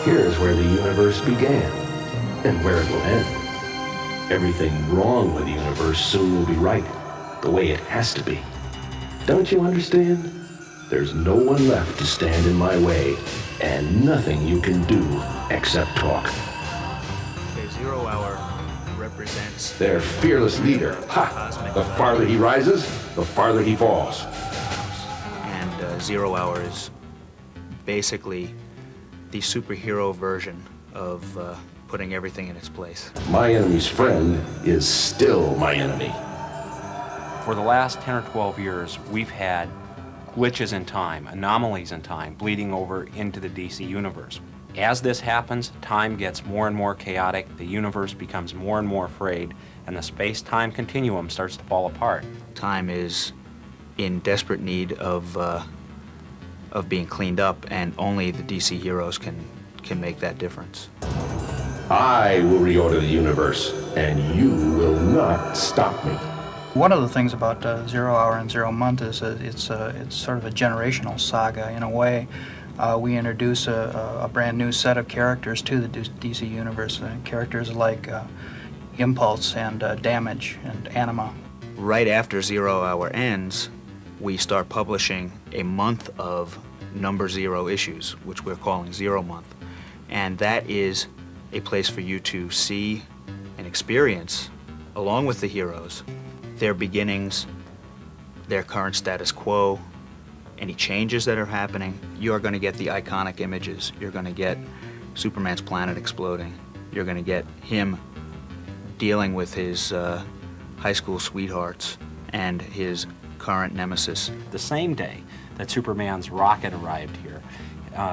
Here's where the universe began, and where it will end. Everything wrong with the universe soon will be right, the way it has to be. Don't you understand? There's no one left to stand in my way, and nothing you can do except talk. The 0 hour represents Their fearless leader. Ha! The farther he rises, the farther he falls. And 0 hour is basically the superhero version of putting everything in its place. My enemy's friend is still my enemy. For the last 10 or 12 years, we've had glitches in time, anomalies in time, bleeding over into the DC universe. As this happens, time gets more and more chaotic, the universe becomes more and more afraid, and the space-time continuum starts to fall apart. Time is in desperate need of being cleaned up, and only the DC heroes can make that difference. I will reorder the universe, and you will not stop me. One of the things about 0 Hour and 0 Month is that it's sort of a generational saga in a way. We introduce a brand new set of characters to the DC universe, characters like Impulse and Damage and Anima. Right after 0 Hour ends, we start publishing a month of number 0 issues, which we're calling 0 Month. And that is a place for you to see and experience, along with the heroes, their beginnings, their current status quo, any changes that are happening. You're going to get the iconic images. You're going to get Superman's planet exploding. You're going to get him dealing with his high school sweethearts and his current nemesis. The same day that Superman's rocket arrived here,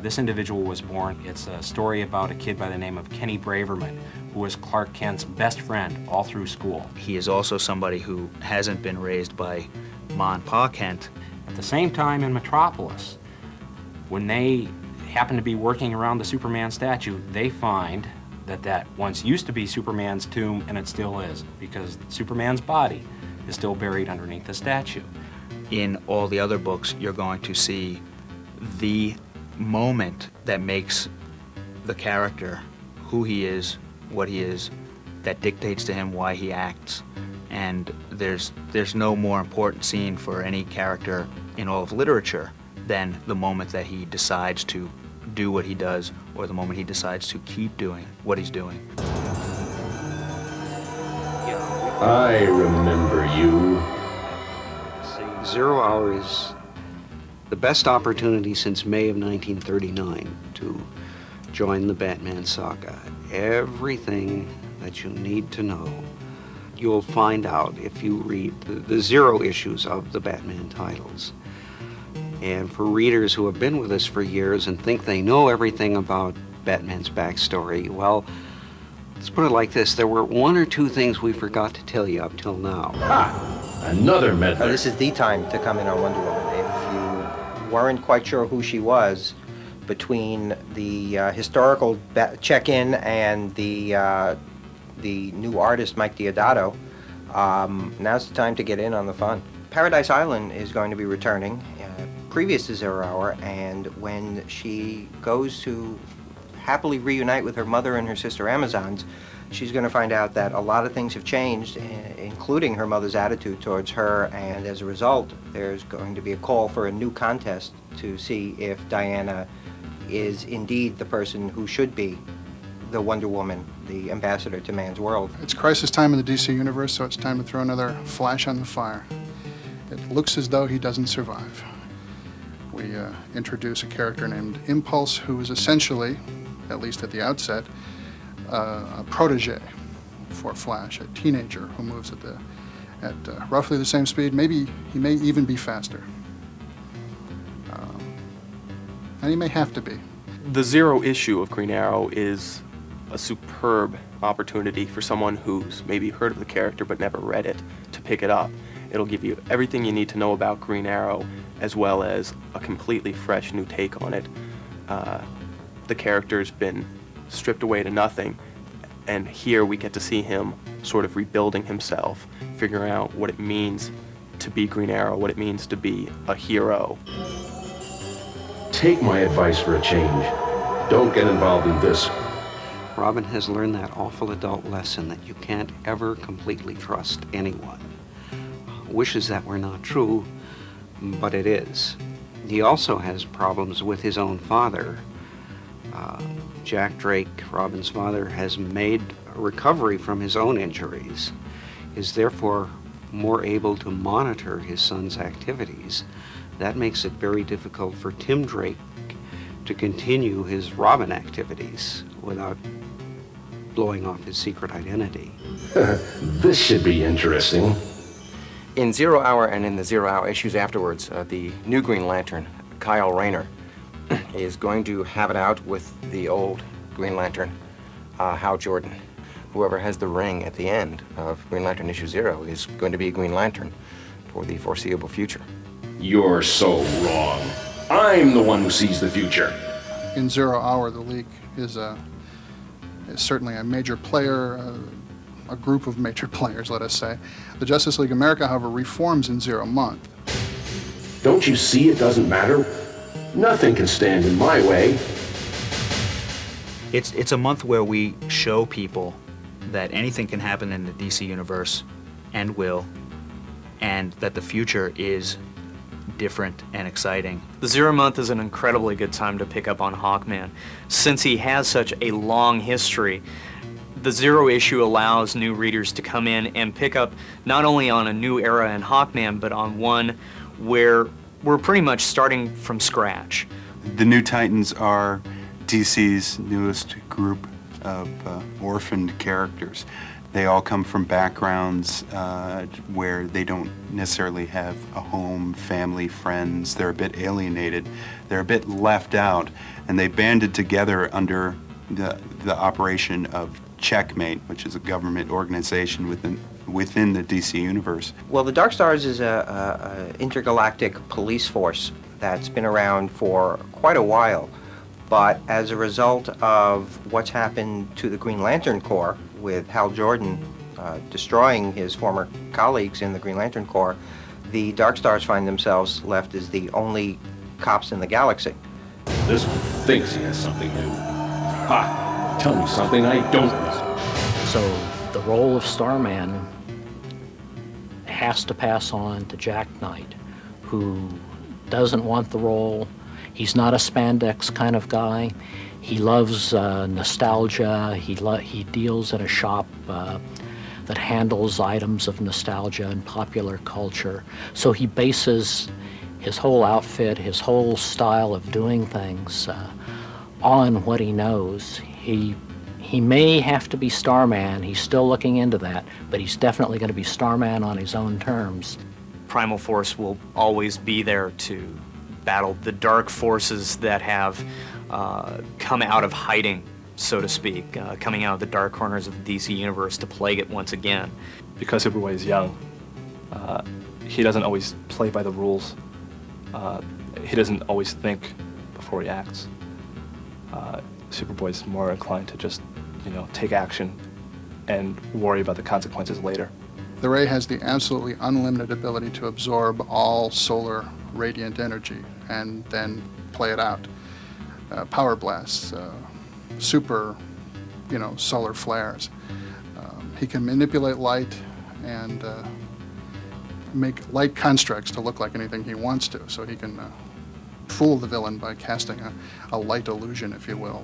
this individual was born. It's a story about a kid by the name of Kenny Braverman, who was Clark Kent's best friend all through school. He is also somebody who hasn't been raised by Ma and Pa Kent. At the same time in Metropolis, when they happen to be working around the Superman statue, they find that once used to be Superman's tomb, and it still is, because Superman's body is still buried underneath the statue. In all the other books, you're going to see the moment that makes the character who he is, what he is, that dictates to him why he acts. And there's no more important scene for any character in all of literature than the moment that he decides to do what he does, or the moment he decides to keep doing what he's doing. I remember you. 0 Hour is the best opportunity since May of 1939 to join the Batman saga. Everything that you need to know, you'll find out if you read the 0 issues of the Batman titles. And for readers who have been with us for years and think they know everything about Batman's backstory, well, let's put it like this. There were 1 or 2 things we forgot to tell you up till now. Ha! Another meddler. This is the time to come in on Wonder Woman. If you weren't quite sure who she was, between the historical check-in and the new artist, Mike Diodato, now's the time to get in on the fun. Paradise Island is going to be returning, previous to 0 Hour, and when she goes to happily reunite with her mother and her sister Amazons, she's going to find out that a lot of things have changed, including her mother's attitude towards her, and as a result, there's going to be a call for a new contest to see if Diana is indeed the person who should be the Wonder Woman, the ambassador to man's world. It's crisis time in the DC universe, so it's time to throw another flash on the fire. It looks as though he doesn't survive. We introduce a character named Impulse, who is essentially, at least at the outset, a protege for Flash, a teenager who moves at roughly the same speed. Maybe he may even be faster. And he may have to be. The 0 issue of Green Arrow is a superb opportunity for someone who's maybe heard of the character but never read it to pick it up. It'll give you everything you need to know about Green Arrow, as well as a completely fresh new take on it. The character's been stripped away to nothing, and here we get to see him sort of rebuilding himself, figuring out what it means to be Green Arrow, what it means to be a hero. Take my advice for a change. Don't get involved in this. Robin has learned that awful adult lesson that you can't ever completely trust anyone. Wishes that were not true, but it is. He also has problems with his own father. Jack Drake, Robin's father, has made a recovery from his own injuries, is therefore more able to monitor his son's activities. That makes it very difficult for Tim Drake to continue his Robin activities without blowing off his secret identity. This should be interesting. In 0 Hour and in the 0 Hour issues afterwards, the new Green Lantern, Kyle Rayner, is going to have it out with the old Green Lantern, Hal Jordan. Whoever has the ring at the end of Green Lantern issue 0 is going to be Green Lantern for the foreseeable future. You're so wrong. I'm the one who sees the future. In 0 Hour, the League is certainly a major player, a group of major players, let us say. The Justice League America, however, reforms in 0 Month. Don't you see it doesn't matter? Nothing can stand in my way. It's a month where we show people that anything can happen in the DC universe and will, and that the future is different and exciting. The 0 Month is an incredibly good time to pick up on Hawkman. Since he has such a long history, the 0 issue allows new readers to come in and pick up not only on a new era in Hawkman, but on one where we're pretty much starting from scratch. The New Titans are DC's newest group of orphaned characters. They all come from backgrounds where they don't necessarily have a home, family, friends. They're a bit alienated. They're a bit left out, and they banded together under the operation of Checkmate, which is a government organization within the DC universe. Well, the Dark Stars is a intergalactic police force that's been around for quite a while. But as a result of what's happened to the Green Lantern Corps, with Hal Jordan destroying his former colleagues in the Green Lantern Corps, the Dark Stars find themselves left as the only cops in the galaxy. This one thinks he has something new. Ha! Tell me something I don't know. So the role of Starman has to pass on to Jack Knight, who doesn't want the role. He's not a spandex kind of guy. He loves nostalgia. He deals in a shop that handles items of nostalgia and popular culture. So he bases his whole outfit, his whole style of doing things on what he knows. He may have to be Starman. He's still looking into that, but he's definitely going to be Starman on his own terms. Primal Force will always be there to battle the dark forces that have come out of hiding, so to speak, coming out of the dark corners of the DC universe to plague it once again. Because Superboy is young, he doesn't always play by the rules. He doesn't always think before he acts. Superboy's more inclined to just, take action and worry about the consequences later. The Ray has the absolutely unlimited ability to absorb all solar radiant energy and then play it out. Power blasts, super, solar flares. He can manipulate light and make light constructs to look like anything he wants to, so he can fool the villain by casting a light illusion, if you will,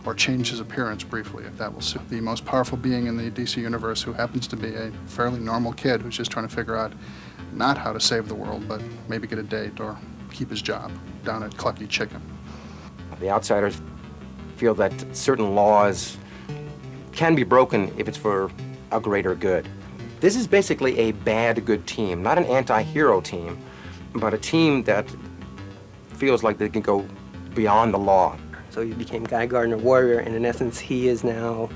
or change his appearance briefly, if that will suit. The most powerful being in the DC universe, who happens to be a fairly normal kid who's just trying to figure out not how to save the world, but maybe get a date or keep his job down at Clucky Chicken. The outsiders feel that certain laws can be broken if it's for a greater good. This is basically a bad-good team, not an anti-hero team, but a team that feels like they can go beyond the law. So he became Guy Gardner Warrior, and in essence, he is now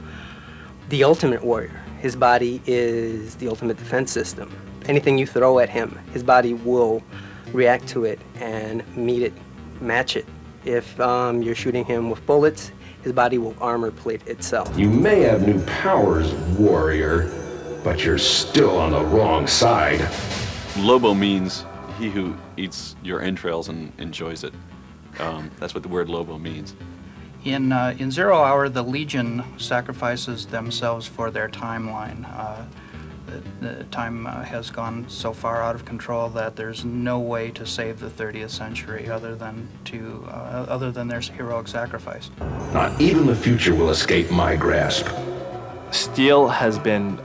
the ultimate warrior. His body is the ultimate defense system. Anything you throw at him, his body will react to it and meet it, match it. If you're shooting him with bullets, his body will armor plate itself. You may have new powers, warrior, but you're still on the wrong side. Lobo means he who eats your entrails and enjoys it. That's what the word Lobo means. In Zero Hour, the Legion sacrifices themselves for their timeline. The time has gone so far out of control that there's no way to save the 30th century other than their heroic sacrifice. Not even the future will escape my grasp. Steel has been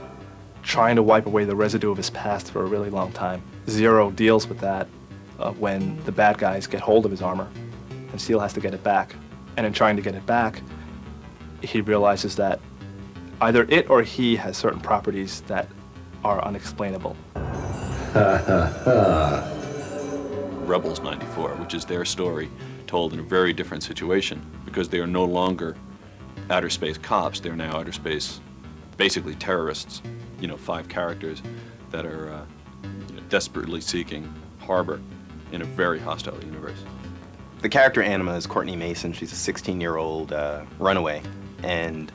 trying to wipe away the residue of his past for a really long time. Zero deals with that when the bad guys get hold of his armor, and Steel has to get it back. And in trying to get it back, he realizes that either it or he has certain properties that are unexplainable. Rebels 94, which is their story told in a very different situation, because they are no longer outer space cops. They're now outer space, basically terrorists. 5 characters that are desperately seeking harbor in a very hostile universe. The character Anima is Courtney Mason. She's a 16-year-old runaway, and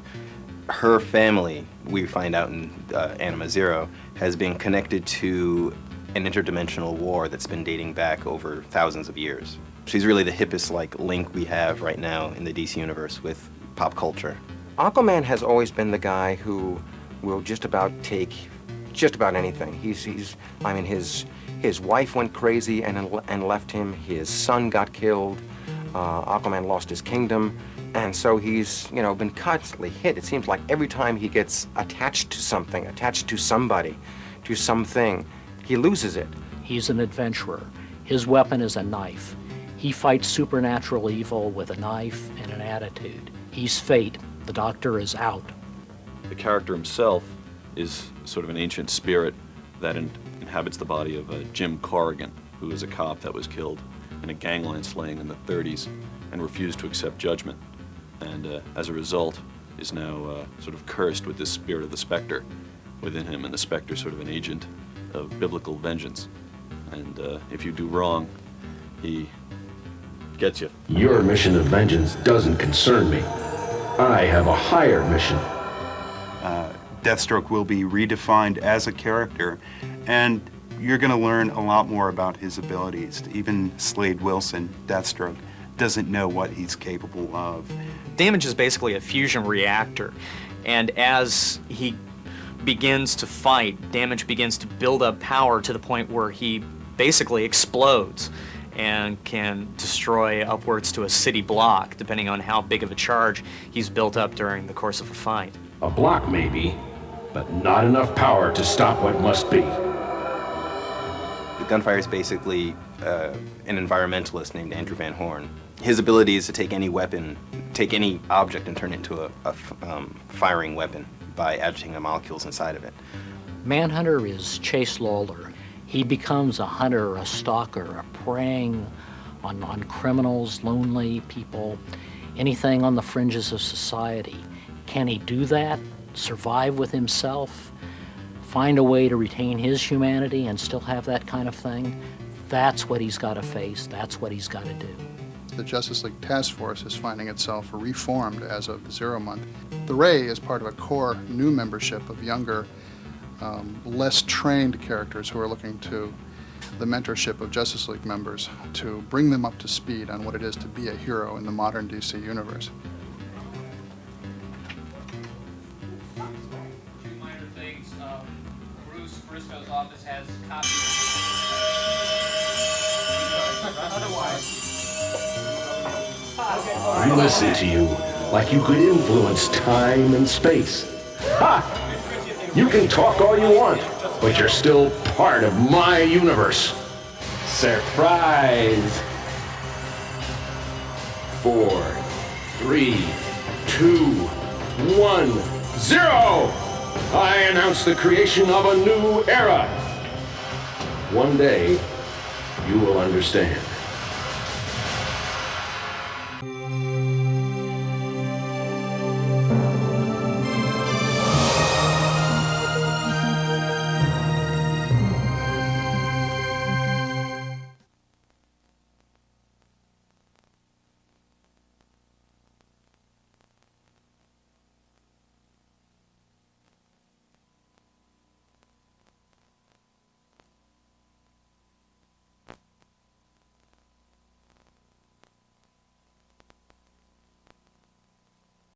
her family, we find out in Anima Zero, has been connected to an interdimensional war that's been dating back over thousands of years. She's really the hippest link we have right now in the DC universe with pop culture. Aquaman has always been the guy who will just about take just about anything. His wife went crazy and left him. His son got killed. Aquaman lost his kingdom. And so he's, been constantly hit. It seems like every time he gets attached to something, attached to somebody, to something, he loses it. He's an adventurer. His weapon is a knife. He fights supernatural evil with a knife and an attitude. He's fate. The Doctor is out. The character himself is sort of an ancient spirit that inhabits the body of Jim Corrigan, who is a cop that was killed in a gangland slaying in the 30s and refused to accept judgment. And as a result, is now sort of cursed with this spirit of the Spectre within him, and the Spectre sort of an agent of biblical vengeance. And if you do wrong, he gets you. Your mission of vengeance doesn't concern me. I have a higher mission. Deathstroke will be redefined as a character, and you're going to learn a lot more about his abilities. Even Slade Wilson, Deathstroke, doesn't know what he's capable of. Damage is basically a fusion reactor, and as he begins to fight, Damage begins to build up power to the point where he basically explodes and can destroy upwards to a city block, depending on how big of a charge he's built up during the course of a fight. A block maybe, but not enough power to stop what must be. The Gunfire is basically an environmentalist named Andrew Van Horn. His ability is to take any weapon, take any object and turn it into a firing weapon by agitating the molecules inside of it. Manhunter is Chase Lawler. He becomes a hunter, a stalker, a preying on criminals, lonely people, anything on the fringes of society. Can he do that, survive with himself, find a way to retain his humanity and still have that kind of thing? That's what he's got to face. That's what he's got to do. The Justice League Task Force is finding itself reformed as of the Zero Month. The Ray is part of a core new membership of younger, less trained characters who are looking to the mentorship of Justice League members to bring them up to speed on what it is to be a hero in the modern DC universe. Two minor things. Bruce Briscoe's office has copies. Otherwise. I listen to you like you could influence time and space. Ha! You can talk all you want, but you're still part of my universe. Surprise! 4, 3, 2, 1, 0! I announce the creation of a new era. One day, you will understand.